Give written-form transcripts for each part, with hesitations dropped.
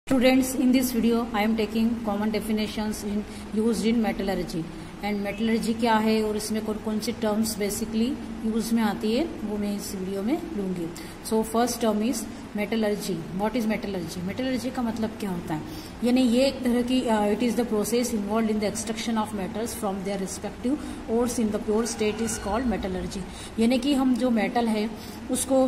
Students, in this video I am taking common definitions used in metallurgy and metallurgy क्या है और इसमें कौन कौन सी टर्म्स बेसिकली यूज में आती है वो मैं इस वीडियो में लूंगी। So first term is metallurgy. What is metallurgy? Metallurgy का मतलब क्या होता है? यानी ये एक तरह की it is the process involve in the extraction of metals from their respective ores in the pure state is called metallurgy. यानी कि हम जो मेटल है उसको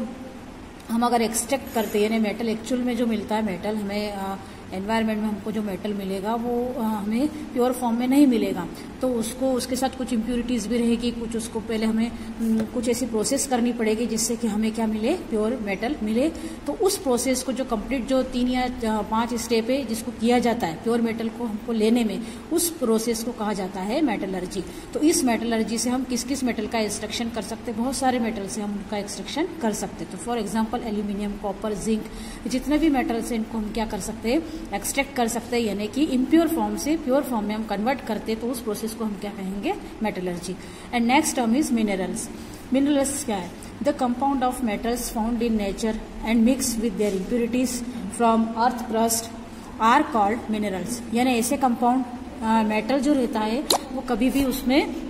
हम अगर एक्सट्रैक्ट करते हैं, यानी मेटल एक्चुअल में जो मिलता है मेटल हमें एनवायरनमेंट में हमको जो मेटल मिलेगा वो हमें प्योर फॉर्म में नहीं मिलेगा, तो उसको उसके साथ कुछ इम्प्योरिटीज भी रहेगी, कुछ उसको पहले हमें कुछ ऐसी प्रोसेस करनी पड़ेगी जिससे कि हमें क्या मिले, प्योर मेटल मिले। तो उस प्रोसेस को जो कंप्लीट जो 3 या 5 स्टेप है जिसको किया जाता है प्योर मेटल को हमको लेने में, उस प्रोसेस को कहा जाता है मेटलर्जी। तो इस मेटलर्जी से हम किस किस मेटल का एक्सट्रैक्शन कर सकते हैं? बहुत सारे मेटल से हम उनका एक्सट्रैक्शन कर सकते हैं। तो for example aluminium, copper, zinc, जितने भी मेटल्स हैं इनको हम क्या कर सकते हैं, एक्सट्रैक्ट कर सकते हैं। यानी कि इम्प्योर फॉर्म से प्योर फॉर्म में हम कन्वर्ट करते हैं, तो उस प्रोसेस को हम क्या कहेंगे, metallurgy. And next term is minerals. Minerals क्या है? The compound of metals found in nature and mix with their impurities from earth crust are called minerals. यानी ऐसे कंपाउंड मेटल जो रहता है वो कभी भी उसमें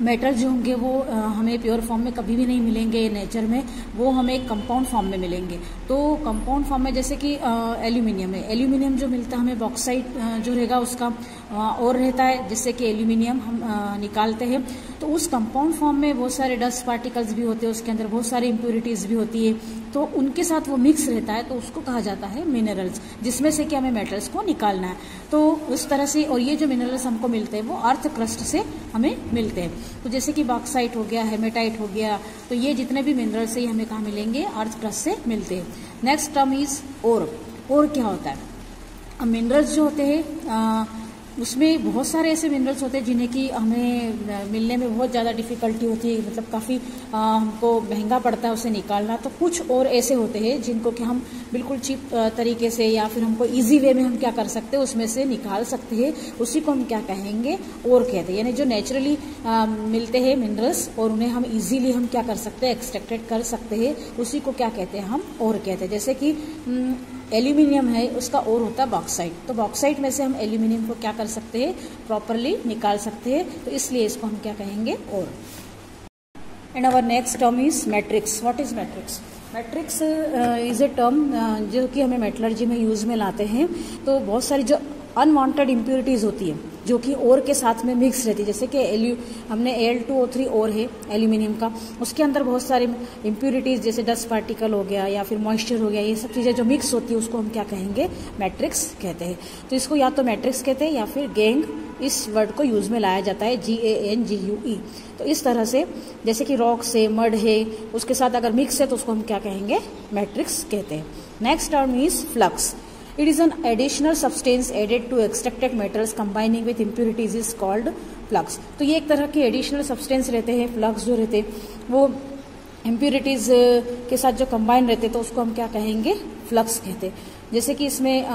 मेटल जो होंगे वो हमें प्योर फॉर्म में कभी भी नहीं मिलेंगे नेचर में, वो हमें एक कंपाउंड फॉर्म में मिलेंगे। तो कंपाउंड फॉर्म में जैसे कि एल्यूमिनियम है, एल्यूमिनियम जो मिलता है हमें बॉक्साइट जो रहेगा उसका और रहता है जिससे कि एल्यूमिनियम हम निकालते हैं। तो उस कंपाउंड फॉर्म में बहुत सारे डस्ट पार्टिकल्स भी होते हैं, उसके अंदर बहुत सारी इम्प्योरिटीज भी होती है, तो उनके साथ वो मिक्स रहता है, तो उसको कहा जाता है मिनरल्स, जिसमें से कि हमें मेटल्स को निकालना है। तो उस तरह से, और ये जो मिनरल्स हमको मिलते हैं वो अर्थ क्रस्ट से हमें मिलते हैं। तो जैसे कि बॉक्साइट हो गया, हेमेटाइट हो गया, तो ये जितने भी मिनरल्स है ये हमें कहाँ मिलेंगे, अर्थ क्रस्ट से मिलते हैं। Next term is ore. Ore क्या होता है? अब मिनरल्स जो होते हैं उसमें बहुत सारे ऐसे मिनरल्स होते हैं जिन्हें कि हमें मिलने में बहुत ज़्यादा डिफिकल्टी होती है, मतलब काफ़ी हमको महंगा पड़ता है उसे निकालना। तो कुछ और ऐसे होते हैं जिनको कि हम बिल्कुल चीप तरीके से या फिर हमको इजी वे में हम क्या कर सकते हैं, उसमें से निकाल सकते हैं, उसी को हम क्या कहेंगे, ओर कहते हैं। यानी जो नेचुरली मिलते हैं मिनरल्स और उन्हें हम इजीली हम क्या कर सकते हैं, एक्सट्रैक्टेड कर सकते हैं, उसी को क्या कहते हैं, हम ओर कहते हैं। जैसे कि एल्यूमिनियम है, उसका ओर होता है बॉक्साइट, तो बॉक्साइट में से हम एल्यूमिनियम को क्या कर सकते हैं, प्रॉपरली निकाल सकते हैं, तो इसलिए इसको हम क्या कहेंगे, ore. And our next term is matrix. What is matrix? Matrix is a term जो कि हमें मेटलर्जी में यूज में लाते हैं। तो बहुत सारी जो अनवांटेड इम्प्योरिटीज होती है जो कि ओर के साथ में मिक्स रहती है, जैसे कि हमने Al2O3 ओर है एल्यूमिनियम का, उसके अंदर बहुत सारी इम्प्योरिटीज जैसे डस्ट पार्टिकल हो गया या फिर मॉइस्चर हो गया, ये सब चीज़ें जो मिक्स होती है उसको हम क्या कहेंगे, मैट्रिक्स कहते हैं। तो इसको या तो मैट्रिक्स कहते हैं या फिर गैंग, इस वर्ड को यूज में लाया जाता है, GANGUE। तो इस तरह से जैसे कि रॉक से मड है उसके साथ अगर मिक्स है तो उसको हम क्या कहेंगे, मैट्रिक्स कहते हैं। Next term is flux. It is an additional substance added to extracted metals combining with impurities is called flux। तो ये एक तरह के एडिशनल सब्सटेंस रहते हैं, फ्लक्स जो रहते हैं वो इम्प्योरिटीज के साथ जो कंबाइन रहते हैं, तो उसको हम क्या कहेंगे, फ्लक्स कहते हैं। जैसे कि इसमें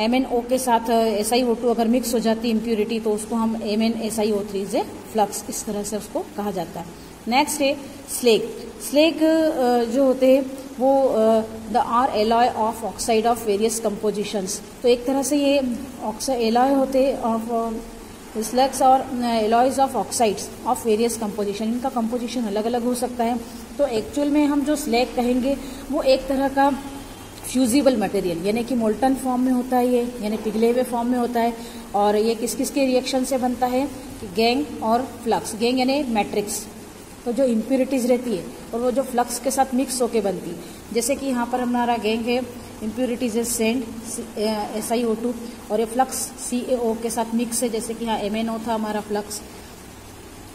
MnO के साथ SiO2 अगर मिक्स हो जाती है इम्प्योरिटी, तो उसको हम MnSiO3 से फ्लक्स, इस तरह से उसको कहा जाता है। नेक्स्ट है स्लेग। स्लेग जो होते हैं वो the are alloy of oxide of various compositions. तो एक तरह से ये एलॉय होते हैं ऑफ स्लैग्स और alloys of oxides of various composition. इनका कंपोजिशन अलग अलग हो सकता है। तो एक्चुअल में हम जो स्लैग कहेंगे वो एक तरह का फ्यूजिबल मटेरियल, यानी कि मोल्टन फॉर्म में होता है ये, यानी पिघले हुए फॉर्म में होता है। और ये किस किस के रिएक्शन से बनता है, गैंग और फ्लक्स। गैंग यानी मैट्रिक्स, तो जो इम्प्योरिटीज रहती है और वो जो फ्लक्स के साथ मिक्स होके बनती है। जैसे कि यहाँ पर हमारा गैंग है, इम्प्योरिटीज है सेंड SiO2, और ये फ्लक्स CaO के साथ मिक्स है, जैसे कि यहाँ MnO था हमारा फ्लक्स,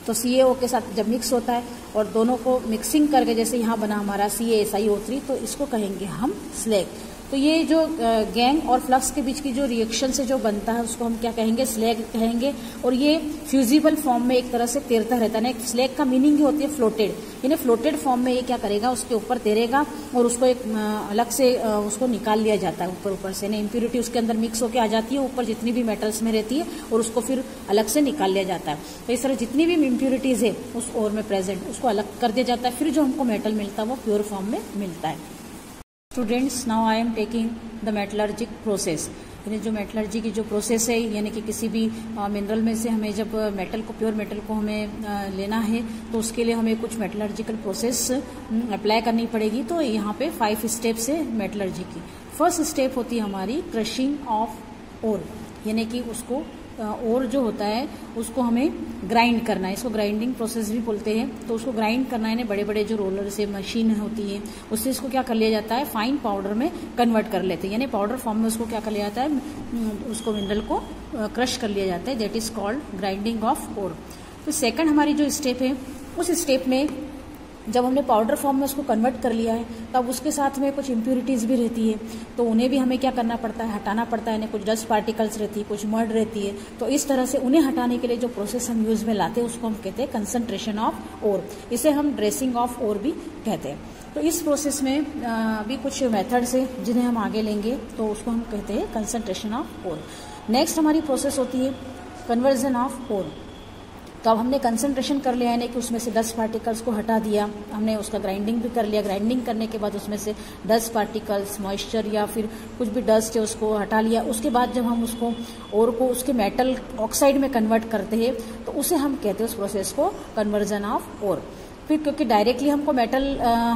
तो CaO के साथ जब मिक्स होता है और दोनों को मिक्सिंग करके जैसे यहाँ बना हमारा CaSiO3, तो इसको कहेंगे हम स्लैग। तो ये जो गैंग और फ्लक्स के बीच की जो रिएक्शन से जो बनता है उसको हम क्या कहेंगे, स्लैग कहेंगे। और ये फ्यूजिबल फॉर्म में एक तरह से तैरता रहता है ना। स्लैग का मीनिंग ही होती है फ्लोटेड, यानी फ्लोटेड फॉर्म में ये क्या करेगा, उसके ऊपर तैरेगा और उसको एक अलग से उसको निकाल लिया जाता है ऊपर से ना। इम्प्योरिटी उसके अंदर मिक्स होकर आ जाती है ऊपर जितनी भी मेटल्स में रहती है, और उसको फिर अलग से निकाल लिया जाता है। तो इस तरह जितनी भी इम्प्योरिटीज है उस ओर में प्रेजेंट उसको अलग कर दिया जाता है, फिर जो हमको मेटल मिलता है वो प्योर फॉर्म में मिलता है। Students, now I am taking the metallurgic process. यानी जो मेटलर्जी की जो प्रोसेस है, यानी कि किसी भी मिनरल में से हमें जब मेटल को, प्योर मेटल को हमें लेना है तो उसके लिए हमें कुछ मेटलर्जिकल प्रोसेस अप्लाई करनी पड़ेगी। तो यहाँ पे 5 स्टेप्स है मेटलर्जी की। फर्स्ट स्टेप होती है हमारी क्रशिंग ऑफ ओर, यानी कि उसको ओर जो होता है उसको हमें ग्राइंड करना है। इसको ग्राइंडिंग प्रोसेस भी बोलते हैं। तो उसको ग्राइंड करना है, बड़े बड़े जो रोलर से मशीन होती है उससे इसको क्या कर लिया जाता है, फाइन पाउडर में कन्वर्ट कर लेते हैं। यानी पाउडर फॉर्म में उसको क्या कर लिया जाता है, उसको मिनरल को क्रश कर लिया जाता है। That is called grinding of ore. तो सेकंड हमारी जो स्टेप है, उस स्टेप में जब हमने पाउडर फॉर्म में उसको कन्वर्ट कर लिया है तब उसके साथ में कुछ इम्प्यूरिटीज़ भी रहती है, तो उन्हें भी हमें क्या करना पड़ता है, हटाना पड़ता है। यानी कुछ डस्ट पार्टिकल्स रहती है, कुछ मड रहती है। तो इस तरह से उन्हें हटाने के लिए जो प्रोसेस हम यूज में लाते हैं उसको हम कहते हैं कंसंट्रेशन ऑफ ओर। इसे हम ड्रेसिंग ऑफ ओर भी कहते हैं। तो इस प्रोसेस में भी कुछ मेथड्स है जिन्हें हम आगे लेंगे, तो उसको हम कहते हैं कंसंट्रेशन ऑफ ओर। नेक्स्ट हमारी प्रोसेस होती है कन्वर्जन ऑफ ओर। तो अब हमने कंसंट्रेशन कर लिया, यानी कि उसमें से डस्ट पार्टिकल्स को हटा दिया, हमने उसका ग्राइंडिंग भी कर लिया। ग्राइंडिंग करने के बाद उसमें से डस्ट पार्टिकल्स, मॉइस्चर या फिर कुछ भी डस्ट है उसको हटा लिया। उसके बाद जब हम उसको ओर को उसके मेटल ऑक्साइड में कन्वर्ट करते हैं तो उसे हम कहते हैं उस प्रोसेस को कन्वर्जन ऑफ ओर। फिर क्योंकि डायरेक्टली हमको मेटल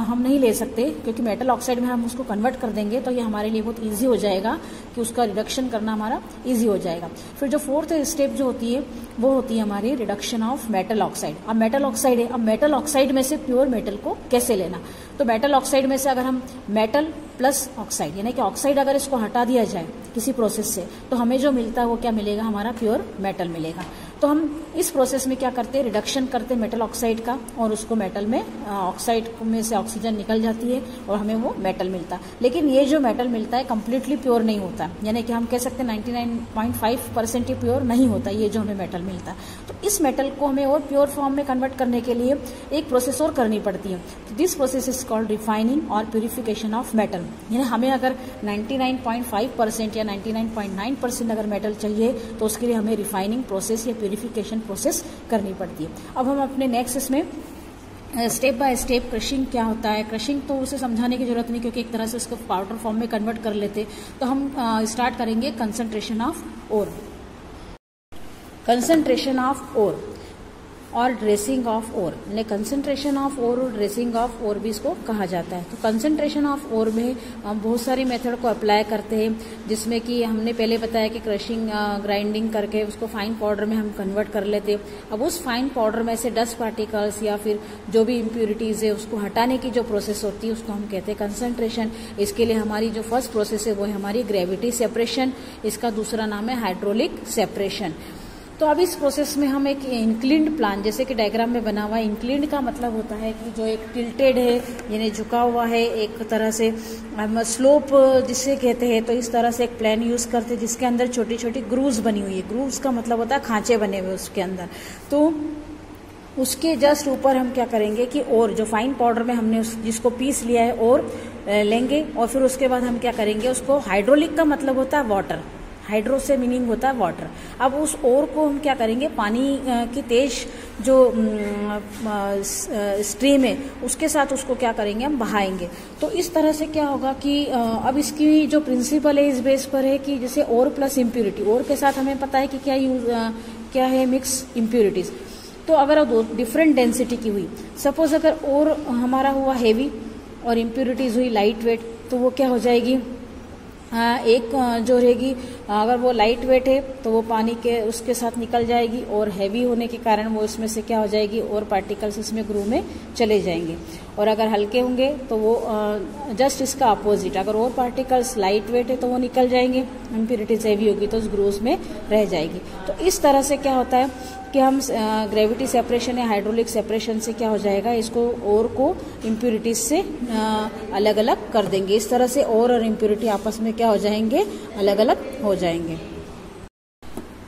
हम नहीं ले सकते, क्योंकि मेटल ऑक्साइड में हम उसको कन्वर्ट कर देंगे तो ये हमारे लिए बहुत इजी हो जाएगा कि उसका रिडक्शन करना हमारा इजी हो जाएगा। फिर जो फोर्थ स्टेप जो होती है वो होती है हमारी रिडक्शन ऑफ मेटल ऑक्साइड। अब मेटल ऑक्साइड है, अब मेटल ऑक्साइड में से प्योर मेटल को कैसे लेना। तो मेटल ऑक्साइड में से अगर हम मेटल प्लस ऑक्साइड, यानी कि ऑक्साइड अगर इसको हटा दिया जाए किसी प्रोसेस से तो हमें जो मिलता है वो क्या मिलेगा, हमारा प्योर मेटल मिलेगा। तो हम इस प्रोसेस में क्या करते हैं, रिडक्शन करते हैं मेटल ऑक्साइड का, और उसको मेटल में ऑक्साइड में से ऑक्सीजन निकल जाती है और हमें वो मेटल मिलता है। लेकिन ये जो मेटल मिलता है कंप्लीटली प्योर नहीं होता, यानी कि हम कह सकते हैं 99.5% ही प्योर नहीं होता ये जो हमें मेटल मिलता है। तो इस मेटल को हमें और प्योर फॉर्म में कन्वर्ट करने के लिए एक प्रोसेस और करनी पड़ती है। तो this process is called refining और प्यूरिफिकेशन ऑफ मेटल। यानी हमें अगर 99.5% या 99.9% अगर मेटल चाहिए तो उसके लिए हमें रिफाइनिंग प्रोसेस या प्यूरिफिकेशन प्रोसेस करनी पड़ती है। अब हम अपने नेक्स्ट इसमें स्टेप बाय स्टेप क्रशिंग क्या होता है। क्रशिंग तो उसे समझाने की जरूरत नहीं, क्योंकि एक तरह से उसको पाउडर फॉर्म में कन्वर्ट कर लेते। तो हम स्टार्ट करेंगे concentration of ore. Concentration of ore और ड्रेसिंग ऑफ ओर, यानी कंसंट्रेशन ऑफ ओर और ड्रेसिंग ऑफ ओर भी इसको कहा जाता है। तो कंसंट्रेशन ऑफ ओर में हम बहुत सारी मेथड को अप्लाई करते हैं, जिसमें कि हमने पहले बताया कि क्रशिंग, ग्राइंडिंग करके उसको फाइन पाउडर में हम कन्वर्ट कर लेते हैं। अब उस फाइन पाउडर में से डस्ट पार्टिकल्स या फिर जो भी इम्प्यूरिटीज है उसको हटाने की जो प्रोसेस होती है उसको हम कहते हैं कंसंट्रेशन। इसके लिए हमारी जो फर्स्ट प्रोसेस है वो है हमारी ग्रेविटी सेपरेशन, इसका दूसरा नाम है हाइड्रोलिक सेपरेशन। तो अब इस प्रोसेस में हम एक इंक्लिन्ड प्लान, जैसे कि डायग्राम में बना हुआ है, इंक्लिन्ड का मतलब होता है कि जो एक टिल्टेड है, यानी झुका हुआ है, एक तरह से हम स्लोप जिसे कहते हैं। तो इस तरह से एक प्लान यूज करते हैं जिसके अंदर छोटी छोटी ग्रूव्स बनी हुई है। ग्रूव्स का मतलब होता है खांचे बने हुए उसके अंदर। तो उसके जस्ट ऊपर हम क्या करेंगे कि और जो फाइन पाउडर में हमने जिसको पीस लिया है और लेंगे, और फिर उसके बाद हम क्या करेंगे, उसको हाइड्रोलिक का मतलब होता है वाटर, हाइड्रो से मीनिंग होता है वाटर। अब उस ओर को हम क्या करेंगे, पानी की तेज जो स्ट्रीम है उसके साथ उसको क्या करेंगे, हम बहाएंगे। तो इस तरह से क्या होगा कि अब इसकी जो प्रिंसिपल है इस बेस पर है कि जैसे ओर प्लस इम्प्यूरिटी, ओर के साथ हमें पता है कि क्या है, मिक्स इम्प्यूरिटीज। तो अगर दो डिफरेंट डेंसिटी की हुई, सपोज अगर ओर हमारा हुआ हैवी और इम्प्यूरिटीज हुई लाइट वेट, तो वो क्या हो जाएगी, एक जो रहेगी अगर वो लाइट वेट है तो वो पानी के उसके साथ निकल जाएगी, और हैवी होने के कारण वो इसमें से क्या हो जाएगी, और पार्टिकल्स इसमें ग्रूव में चले जाएंगे। और अगर हल्के होंगे तो वो जस्ट इसका अपोजिट, अगर और पार्टिकल्स लाइट वेट है तो वो निकल जाएंगे, इम्प्यूरिटीज हैवी होगी तो उस ग्रूव्स में रह जाएगी। तो इस तरह से क्या होता है कि हम ग्रेविटी सेपरेशन या हाइड्रोलिक सेपरेशन से क्या हो जाएगा, इसको और को इम्प्यूरिटीज से अलग अलग कर देंगे। इस तरह से और इम्प्यूरिटी आपस में क्या हो जाएंगे, अलग अलग हो जाएंगे।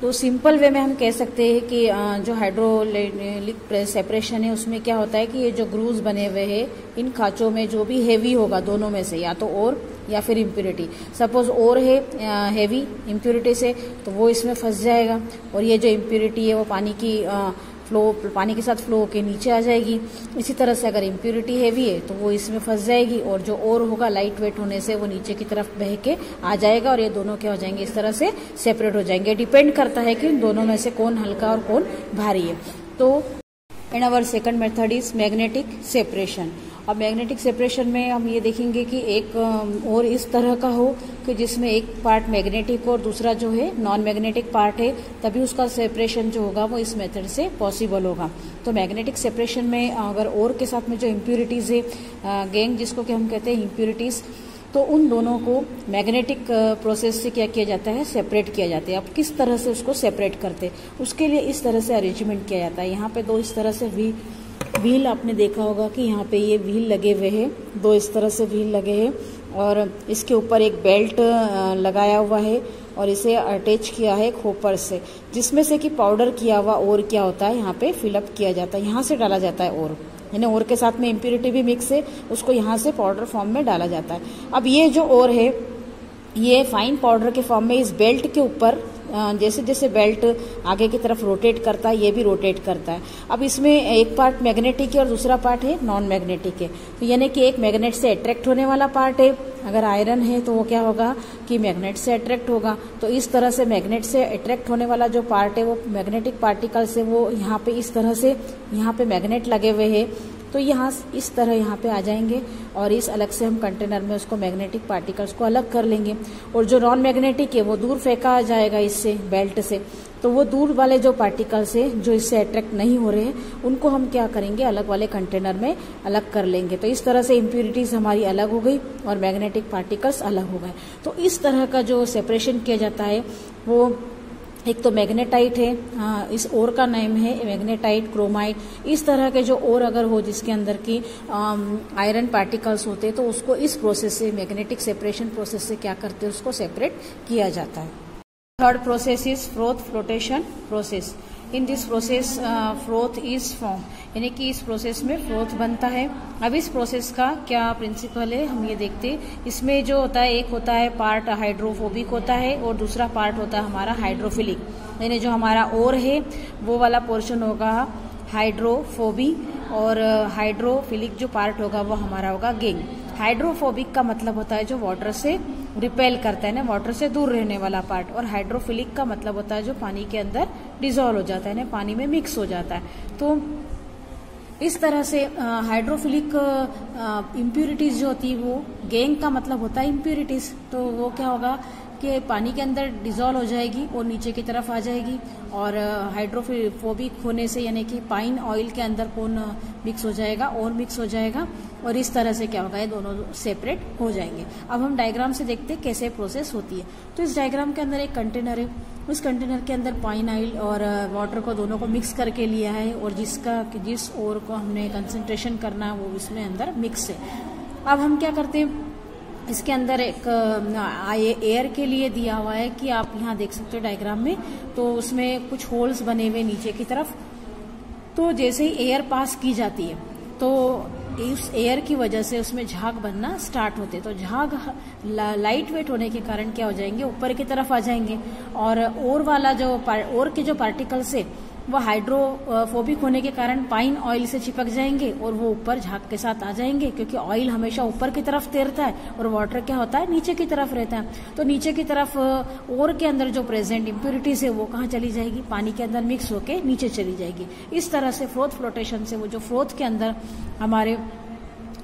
तो सिंपल वे में हम कह सकते हैं कि जो हाइड्रोलिक सेपरेशन है उसमें क्या होता है कि ये जो ग्रूव्स बने हुए हैं इन खांचों में जो भी हैवी होगा दोनों में से, या तो और या फिर इम्प्यूरिटी, सपोज और है हैवी इम्प्यूरिटी से तो वो इसमें फंस जाएगा, और ये जो इम्प्यूरिटी है वो पानी की पानी के साथ फ्लो होके नीचे आ जाएगी। इसी तरह से अगर इम्प्योरिटी हैवी है तो वो इसमें फंस जाएगी, और जो ओर होगा लाइट वेट होने से वो नीचे की तरफ बह के आ जाएगा, और ये दोनों क्या हो जाएंगे, इस तरह से सेपरेट हो जाएंगे। डिपेंड करता है कि इन दोनों में से कौन हल्का और कौन भारी है। तो and our second method is magnetic separation. अब मैग्नेटिक सेपरेशन में हम ये देखेंगे कि एक और इस तरह का हो कि जिसमें एक पार्ट मैग्नेटिक और दूसरा जो है नॉन मैग्नेटिक पार्ट है, तभी उसका सेपरेशन जो होगा वो इस मेथड से पॉसिबल होगा। तो मैग्नेटिक सेपरेशन में अगर और के साथ में जो इम्प्यूरिटीज है, गैंग जिसको कि हम कहते हैं इम्प्यूरिटीज, तो उन दोनों को मैग्नेटिक प्रोसेस से क्या किया जाता है, सेपरेट किया जाता है। अब किस तरह से उसको सेपरेट करते, उसके लिए इस तरह से अरेंजमेंट किया जाता है। यहाँ पे दो इस तरह से व्हील आपने देखा होगा कि यहाँ पे ये व्हील लगे हुए हैं, दो इस तरह से व्हील लगे हैं, और इसके ऊपर एक बेल्ट लगाया हुआ है और इसे अटैच किया है होपर से, जिसमें से कि पाउडर किया हुआ और क्या होता है यहाँ पे फिलअप किया जाता है, यहाँ से डाला जाता है और, यानी और के साथ में इम्प्यूरिटी भी मिक्स है, उसको यहाँ से पाउडर फॉर्म में डाला जाता है। अब ये जो और है ये फाइन पाउडर के फॉर्म में इस बेल्ट के ऊपर जैसे जैसे बेल्ट आगे की तरफ रोटेट करता है ये भी रोटेट करता है। अब इसमें एक पार्ट मैग्नेटिक है और दूसरा पार्ट है नॉन मैग्नेटिक है, तो यानी कि एक मैग्नेट से अट्रैक्ट होने वाला पार्ट है, अगर आयरन है तो वो क्या होगा कि मैग्नेट से अट्रैक्ट होगा। तो इस तरह से मैग्नेट से अट्रैक्ट होने वाला जो पार्ट है वो मैग्नेटिक पार्टिकल से वो यहाँ पे इस तरह से यहाँ पे मैग्नेट लगे हुए हैं, तो यहाँ इस तरह यहाँ पे आ जाएंगे और इस अलग से हम कंटेनर में उसको मैग्नेटिक पार्टिकल्स को अलग कर लेंगे। और जो नॉन मैग्नेटिक है वो दूर फेंका जाएगा इससे बेल्ट से, तो वो दूर वाले जो पार्टिकल्स है जो इससे अट्रैक्ट नहीं हो रहे हैं उनको हम क्या करेंगे, अलग वाले कंटेनर में अलग कर लेंगे। तो इस तरह से इम्प्यूरिटीज हमारी अलग हो गई और मैग्नेटिक पार्टिकल्स अलग हो गए। तो इस तरह का जो सेपरेशन किया जाता है वो एक तो मैग्नेटाइट है, इस ओर का नाम है मैग्नेटाइट, क्रोमाइट। इस तरह के जो ओर अगर हो जिसके अंदर की आयरन पार्टिकल्स होते तो उसको इस प्रोसेस से, मैग्नेटिक सेपरेशन प्रोसेस से क्या करते हैं, उसको सेपरेट किया जाता है। Third process is froth flotation process. In this process froth is form, यानी कि इस प्रोसेस में फ्रोथ बनता है। अब इस प्रोसेस का क्या प्रिंसिपल है हम ये देखते हैं। इसमें जो होता है, एक होता है पार्ट हाइड्रोफोबिक होता है और दूसरा पार्ट होता है हमारा हाइड्रोफिलिक, यानी जो हमारा ओर है वो वाला पोर्शन होगा हाइड्रोफोबिक और हाइड्रोफिलिक जो पार्ट होगा वो हमारा होगा गैंग। हाइड्रोफोबिक का मतलब होता है जो वाटर से रिपेल करता है ना, वाटर से दूर रहने वाला पार्ट, और हाइड्रोफिलिक का मतलब होता है जो पानी के अंदर डिसॉल्व हो जाता है ना, पानी में मिक्स हो जाता है। तो इस तरह से हाइड्रोफिलिक इम्प्यूरिटीज जो होती है वो, गैंग का मतलब होता है इम्प्यूरिटीज, तो वो क्या होगा कि पानी के अंदर डिसॉल्व हो जाएगी और नीचे की तरफ आ जाएगी। और हाइड्रोफोबिक होने से यानी कि पाइन ऑयल के अंदर कौन मिक्स हो जाएगा, और मिक्स हो जाएगा, और इस तरह से क्या होगा, ये दोनों सेपरेट हो जाएंगे। अब हम डायग्राम से देखते हैं कैसे प्रोसेस होती है। तो इस डायग्राम के अंदर एक कंटेनर है, उस कंटेनर के अंदर पाइन ऑयल और वाटर को दोनों को मिक्स करके लिया है, और जिस ओर को हमने कंसंट्रेशन करना है वो इसमें अंदर मिक्स है। अब हम क्या करते हैं, इसके अंदर एक एयर के लिए दिया हुआ है कि आप यहाँ देख सकते हो डायग्राम में, तो उसमें कुछ होल्स बने हुए नीचे की तरफ। तो जैसे ही एयर पास की जाती है तो इस एयर की वजह से उसमें झाग बनना स्टार्ट होते, तो झाग लाइट वेट होने के कारण क्या हो जाएंगे, ऊपर की तरफ आ जाएंगे, और वाला जो और के जो पार्टिकल्स है वो हाइड्रोफोबिक होने के कारण पाइन ऑयल से चिपक जाएंगे और वो ऊपर झाग के साथ आ जाएंगे, क्योंकि ऑयल हमेशा ऊपर की तरफ तैरता है और वाटर क्या होता है, नीचे की तरफ रहता है। तो नीचे की तरफ और के अंदर जो प्रेजेंट इम्प्यूरिटीज है वो कहाँ चली जाएगी, पानी के अंदर मिक्स होके नीचे चली जाएगी। इस तरह से फ्रोथ फ्लोटेशन से वो जो फ्रोथ के अंदर हमारे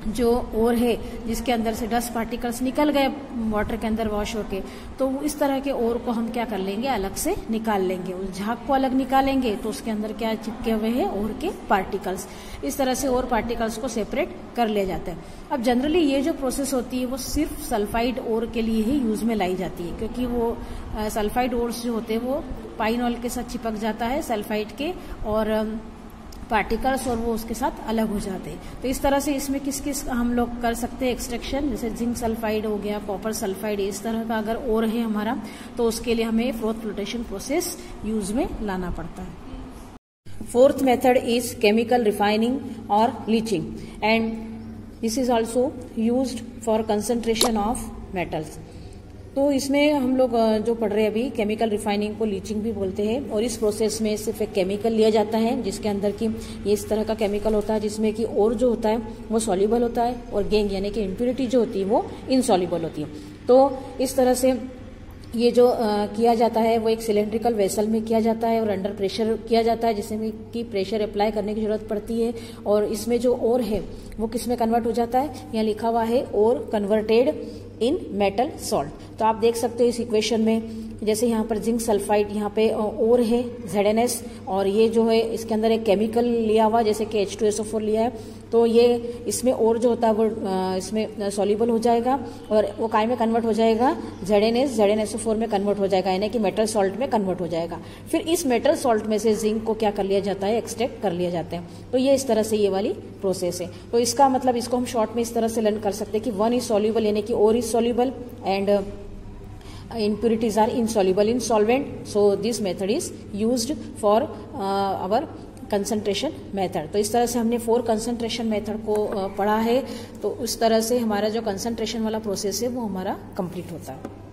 जो ओर है जिसके अंदर से डस्ट पार्टिकल्स निकल गए वाटर के अंदर वॉश होके, तो इस तरह के ओर को हम क्या कर लेंगे, अलग से निकाल लेंगे। उस झाग को अलग निकालेंगे तो उसके अंदर क्या चिपके हुए हैं, ओर के पार्टिकल्स। इस तरह से ओर पार्टिकल्स को सेपरेट कर लिया जाता है। अब जनरली ये जो प्रोसेस होती है वो सिर्फ सल्फाइड ओर के लिए ही यूज में लाई जाती है, क्योंकि वो सल्फाइड ओर्स जो होते हैं वो पाइन ऑयल के साथ चिपक जाता है सल्फाइड के और पार्टिकल्स, और वो उसके साथ अलग हो जाते हैं। तो इस तरह से इसमें किस किस हम लोग कर सकते हैं एक्सट्रैक्शन, जैसे जिंक सल्फाइड हो गया, कॉपर सल्फाइड, इस तरह का अगर ओर है हमारा तो उसके लिए हमें फ्रोथ फ्लोटेशन प्रोसेस यूज में लाना पड़ता है। Fourth method is chemical refining और leaching, and this is also used for concentration of metals. तो इसमें हम लोग जो पढ़ रहे हैं अभी, केमिकल रिफाइनिंग को लीचिंग भी बोलते हैं। और इस प्रोसेस में सिर्फ एक केमिकल लिया जाता है जिसके अंदर की ये इस तरह का केमिकल होता है जिसमें कि और जो होता है वो सॉल्युबल होता है और गेंग यानी कि इम्प्योरिटी जो होती है वो इनसॉल्युबल होती है। तो इस तरह से ये जो किया जाता है वो एक सिलेंड्रिकल वेसल में किया जाता है और अंडर प्रेशर किया जाता है, जिसमें कि प्रेशर अप्लाई करने की जरूरत पड़ती है। और इसमें जो ओर है वो किस में कन्वर्ट हो जाता है, यहाँ लिखा हुआ है ओर कन्वर्टेड इन मेटल सॉल्ट। तो आप देख सकते हो इस इक्वेशन में, जैसे यहाँ पर जिंक सल्फाइड, यहाँ पे ओर है ZnS, और ये जो है इसके अंदर एक केमिकल लिया हुआ जैसे कि H2SO4 लिया है। तो ये इसमें ओर जो होता है वो इसमें सॉल्युबल हो जाएगा और वो काय में कन्वर्ट हो जाएगा, ZnSO4 में कन्वर्ट हो जाएगा, यानी कि मेटल सॉल्ट में कन्वर्ट हो जाएगा। फिर इस मेटल सॉल्ट में से जिंक को क्या कर लिया जाता है, एक्सट्रैक्ट कर लिया जाता है। तो ये इस तरह से ये वाली प्रोसेस है। तो इसका मतलब इसको हम शॉर्ट में इस तरह से लर्न कर सकते हैं कि वन इज सॉल्युबल यानी कि ore is soluble and impurities are insoluble in solvent. So this method is used for our concentration method. तो इस तरह से हमने 4 concentration method को पढ़ा है। तो उस तरह से हमारा जो concentration वाला प्रोसेस है वो हमारा कंप्लीट होता है।